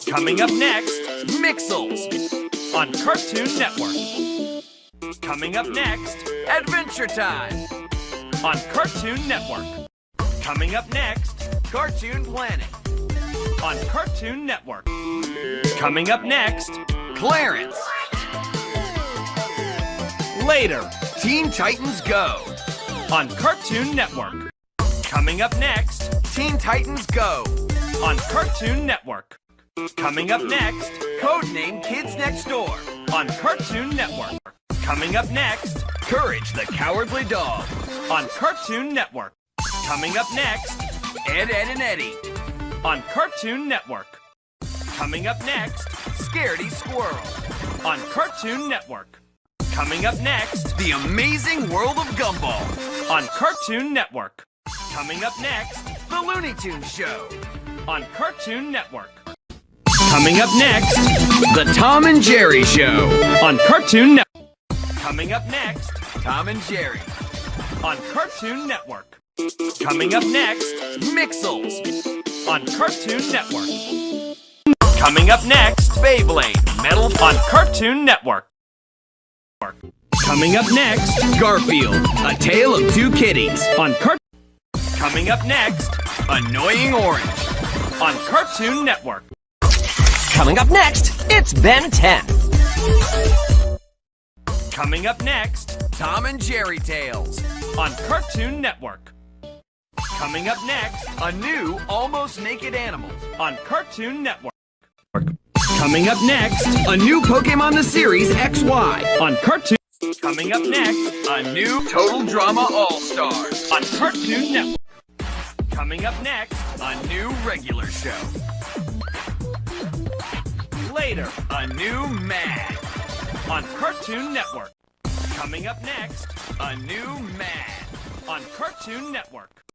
Coming up next, Mixels on Cartoon Network. Coming up next, Adventure Time on Cartoon Network. Coming up next, Cartoon Planet on Cartoon Network. Coming up next, Clarence. Later, Teen Titans Go on Cartoon Network. Coming up next, Teen Titans Go on Cartoon Network. Coming up next, Codename Kids Next Door on Cartoon Network. Coming up next, Courage the Cowardly Dog on Cartoon Network. Coming up next, Ed, Edd and Eddy on Cartoon Network. Coming up next, Scaredy Squirle on Cartoon Network. Coming up next, The Amazing World of Gumball on Cartoon Network. Coming up next, The Looney Tunes Show on Cartoon Network. Coming up next, The Tom and Jerry Show on Cartoon Network. Coming up next, Tom and Jerry on Cartoon Network. Coming up next, Mixels on Cartoon Network. Coming up next, BEYBLADE Metal on Cartoon Network. Coming up next, Garfield, A Tale of Two Kitties on Cartoon. Coming up next, Annoying Orange on Cartoon Network. Coming up next, it's Ben 10. Coming up next, Tom and Jerry Tales on Cartoon Network. Coming up next, a new Almost Naked Animals on Cartoon Network. Coming up next, a new Pokemon the Series XY on Cartoon. Coming up next, a new Total Drama All-Stars on Cartoon Network. Coming up next, a new regular show. Later, a new Mad on Cartoon Network. Coming up next, a new Mad on Cartoon Network.